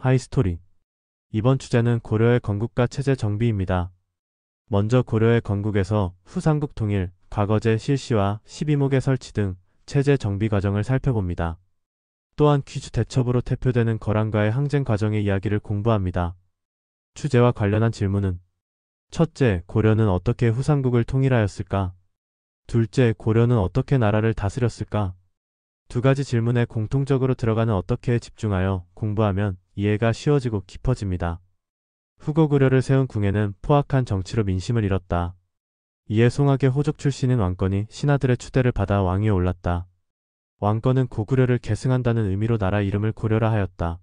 하이스토리. 이번 주제는 고려의 건국과 체제 정비입니다. 먼저 고려의 건국에서 후삼국 통일, 과거제 실시와 12목의 설치 등 체제 정비 과정을 살펴봅니다. 또한 퀴즈 대첩으로 대표되는 거란과의 항쟁 과정의 이야기를 공부합니다. 주제와 관련한 질문은: 첫째, 고려는 어떻게 후삼국을 통일하였을까? 둘째, 고려는 어떻게 나라를 다스렸을까? 두 가지 질문에 공통적으로 들어가는 어떻게에 집중하여 공부하면 이해가 쉬워지고 깊어집니다. 후고 고려를 세운 궁예는 포악한 정치로 민심을 잃었다. 이에 송악의 호족 출신인 왕건이 신하들의 추대를 받아 왕위에 올랐다. 왕건은 고구려를 계승한다는 의미로 나라 이름을 고려라 하였다.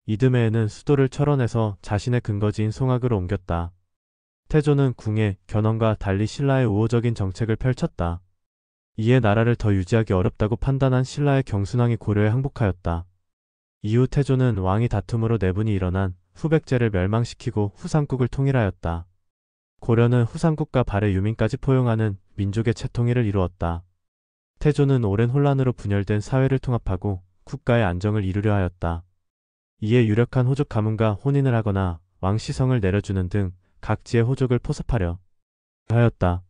이듬해에는 수도를 철원에서 자신의 근거지인 송악으로 옮겼다. 태조는 궁예, 견훤과 달리 신라의 우호적인 정책을 펼쳤다. 이에 나라를 더 유지하기 어렵다고 판단한 신라의 경순왕이 고려에 항복하였다. 이후 태조는 왕위 다툼으로 내분이 일어난 후백제를 멸망시키고 후삼국을 통일하였다. 고려는 후삼국과 발해 유민까지 포용하는 민족의 채통일을 이루었다. 태조는 오랜 혼란으로 분열된 사회를 통합하고 국가의 안정을 이루려 하였다. 이에 유력한 호족 가문과 혼인을 하거나 왕시성을 내려주는 등 각지의 호족을 포섭하려 하였다.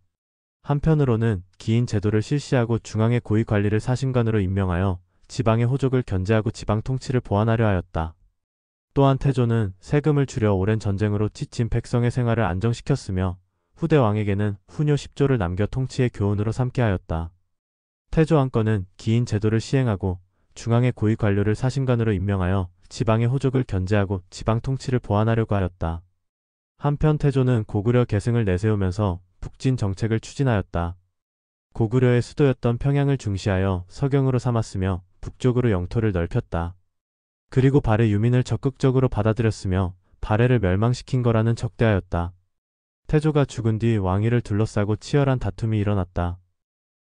한편으로는 기인 제도를 실시하고 중앙의 고위 관리를 사신관으로 임명하여 지방의 호족을 견제하고 지방 통치를 보완하려 하였다. 또한 태조는 세금을 줄여 오랜 전쟁으로 지친 백성의 생활을 안정시켰으며 후대 왕에게는 훈요 10조를 남겨 통치의 교훈으로 삼게 하였다. 태조 왕건은 기인 제도를 시행하고 중앙의 고위 관료를 사신관으로 임명하여 지방의 호족을 견제하고 지방 통치를 보완하려고 하였다. 한편 태조는 고구려 계승을 내세우면서 북진 정책을 추진하였다. 고구려의 수도였던 평양을 중시하여 서경으로 삼았으며 북쪽으로 영토를 넓혔다. 그리고 발해 유민을 적극적으로 받아들였으며 발해를 멸망시킨 거라는 적대하였다. 태조가 죽은 뒤 왕위를 둘러싸고 치열한 다툼이 일어났다.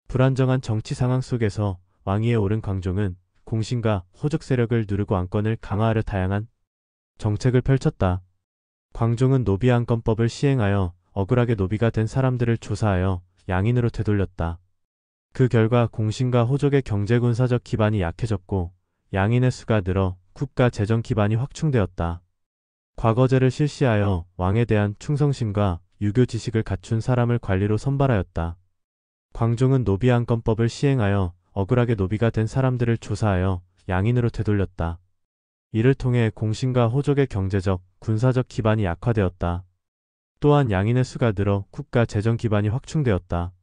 불안정한 정치 상황 속에서 왕위에 오른 광종은 공신과 호족 세력을 누르고 왕권을 강화하려 다양한 정책을 펼쳤다. 광종은 노비안건법을 시행하여 억울하게 노비가 된 사람들을 조사하여 양인으로 되돌렸다. 그 결과 공신과 호족의 경제군사적 기반이 약해졌고 양인의 수가 늘어 국가 재정 기반이 확충되었다. 과거제를 실시하여 왕에 대한 충성심과 유교 지식을 갖춘 사람을 관리로 선발하였다. 광종은 노비안건법을 시행하여 억울하게 노비가 된 사람들을 조사하여 양인으로 되돌렸다. 이를 통해 공신과 호족의 경제적, 군사적 기반이 약화되었다. 또한 양인의 수가 늘어 국가 재정 기반이 확충되었다.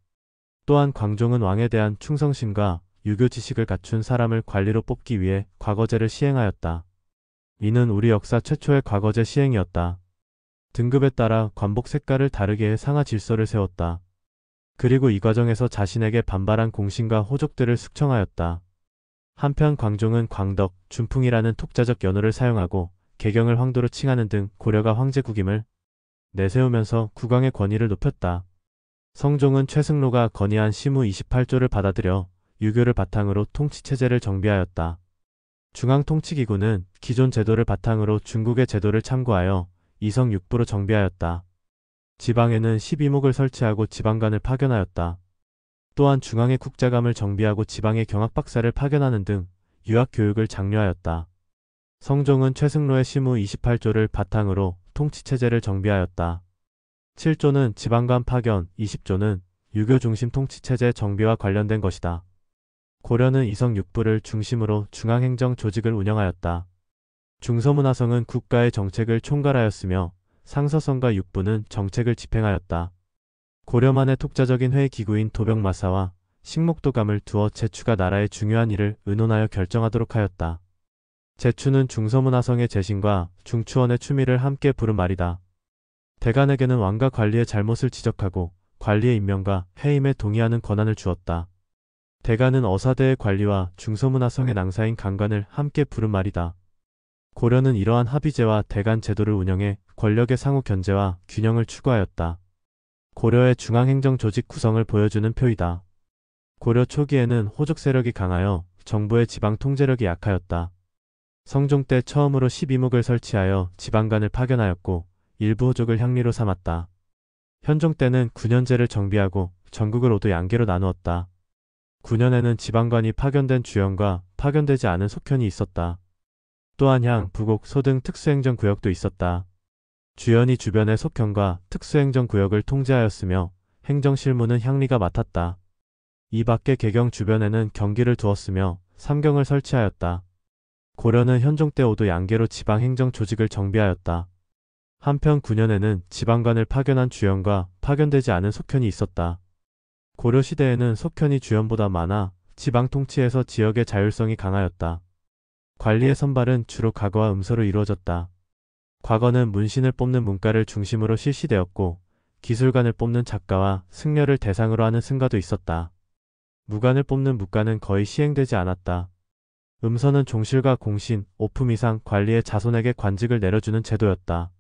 또한 광종은 왕에 대한 충성심과 유교 지식을 갖춘 사람을 관리로 뽑기 위해 과거제를 시행하였다. 이는 우리 역사 최초의 과거제 시행이었다. 등급에 따라 관복 색깔을 다르게 해 상하 질서를 세웠다. 그리고 이 과정에서 자신에게 반발한 공신과 호족들을 숙청하였다. 한편 광종은 광덕, 준풍이라는 독자적 연호를 사용하고 개경을 황도로 칭하는 등 고려가 황제국임을 내세우면서 국왕의 권위를 높였다. 성종은 최승로가 건의한 시무 28조를 받아들여 유교를 바탕으로 통치체제를 정비하였다. 중앙통치기구는 기존 제도를 바탕으로 중국의 제도를 참고하여 이성육부로 정비하였다. 지방에는 12목을 설치하고 지방관을 파견하였다. 또한 중앙의 국자감을 정비하고 지방의 경학박사를 파견하는 등 유학교육을 장려하였다. 성종은 최승로의 시무 28조를 바탕으로 통치체제를 정비하였다. 7조는 지방관 파견, 20조는 유교 중심 통치체제 정비와 관련된 것이다. 고려는 이성육부를 중심으로 중앙행정 조직을 운영하였다. 중서문화성은 국가의 정책을 총괄하였으며 상서성과 육부는 정책을 집행하였다. 고려만의 독자적인 회의기구인 도병마사와 식목도감을 두어 제추가 나라의 중요한 일을 의논하여 결정하도록 하였다. 제추는 중서문화성의 재신과 중추원의 추미를 함께 부른 말이다. 대간에게는 왕가 관리의 잘못을 지적하고 관리의 임명과 해임에 동의하는 권한을 주었다. 대간은 어사대의 관리와 중서문화성의 낭사인 강관을 함께 부른 말이다. 고려는 이러한 합의제와 대간 제도를 운영해 권력의 상호 견제와 균형을 추구하였다. 고려의 중앙행정 조직 구성을 보여주는 표이다. 고려 초기에는 호족 세력이 강하여 정부의 지방 통제력이 약하였다. 성종 때 처음으로 12목을 설치하여 지방관을 파견하였고 일부 호족을 향리로 삼았다. 현종 때는 9년제를 정비하고 전국을 5도 양계로 나누었다. 9년에는 지방관이 파견된 주연과 파견되지 않은 속현이 있었다. 또한 향, 부곡, 소 등 특수행정구역도 있었다. 주연이 주변의 속현과 특수행정구역을 통제하였으며 행정실무는 향리가 맡았다. 이 밖에 개경 주변에는 경기를 두었으며 삼경을 설치하였다. 고려는 현종 때 오도 양계로 지방행정 조직을 정비하였다. 한편 9년에는 지방관을 파견한 주연과 파견되지 않은 속현이 있었다. 고려 시대에는 속현이 주연보다 많아 지방 통치에서 지역의 자율성이 강하였다. 관리의 선발은 주로 과거와 음서로 이루어졌다. 과거는 문신을 뽑는 문과를 중심으로 실시되었고 기술관을 뽑는 작가와 승려를 대상으로 하는 승가도 있었다. 무관을 뽑는 무과는 거의 시행되지 않았다. 음서는 종실과 공신, 오품 이상 관리의 자손에게 관직을 내려주는 제도였다.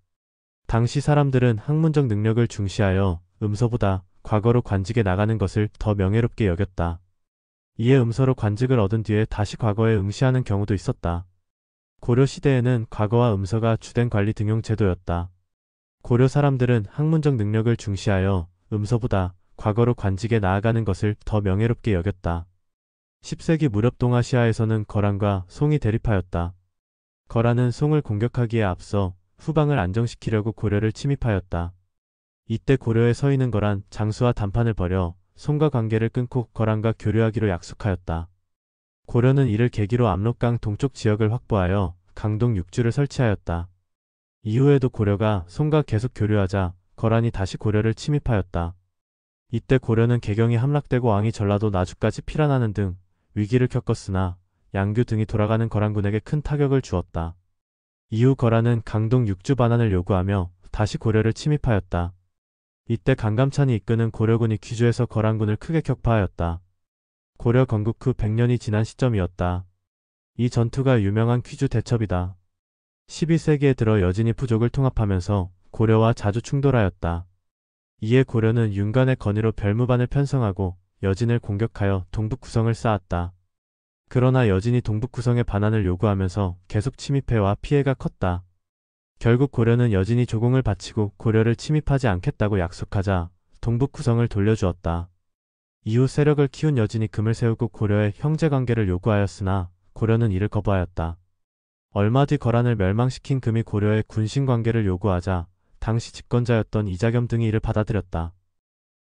당시 사람들은 학문적 능력을 중시하여 음서보다 과거로 관직에 나가는 것을 더 명예롭게 여겼다. 이에 음서로 관직을 얻은 뒤에 다시 과거에 응시하는 경우도 있었다. 고려 시대에는 과거와 음서가 주된 관리 등용 제도였다. 고려 사람들은 학문적 능력을 중시하여 음서보다 과거로 관직에 나아가는 것을 더 명예롭게 여겼다. 10세기 무렵 동아시아에서는 거란과 송이 대립하였다. 거란은 송을 공격하기에 앞서 후방을 안정시키려고 고려를 침입하였다. 이때 고려에 서 있는 거란 장수와談判을 벌여 송과 관계를 끊고 거란과 교류하기로 약속하였다. 고려는 이를 계기로 압록강 동쪽 지역을 확보하여 강동 6주를 설치하였다. 이후에도 고려가 송과 계속 교류하자 거란이 다시 고려를 침입하였다. 이때 고려는 개경이 함락되고 왕이 전라도 나주까지 피란하는 등 위기를 겪었으나 양규 등이 돌아가는 거란군에게 큰 타격을 주었다. 이후 거란은 강동 6주 반환을 요구하며 다시 고려를 침입하였다. 이때 강감찬이 이끄는 고려군이 귀주에서 거란군을 크게 격파하였다. 고려 건국 후 100년이 지난 시점이었다. 이 전투가 유명한 퀴주 대첩이다. 12세기에 들어 여진이 부족을 통합하면서 고려와 자주 충돌하였다. 이에 고려는 윤관의 건의로 별무반을 편성하고 여진을 공격하여 동북구성을 쌓았다. 그러나 여진이 동북구성의 반환을 요구하면서 계속 침입해와 피해가 컸다. 결국 고려는 여진이 조공을 바치고 고려를 침입하지 않겠다고 약속하자 동북구성을 돌려주었다. 이후 세력을 키운 여진이 금을 세우고 고려의 형제관계를 요구하였으나 고려는 이를 거부하였다. 얼마 뒤 거란을 멸망시킨 금이 고려의 군신관계를 요구하자 당시 집권자였던 이자겸 등이 이를 받아들였다.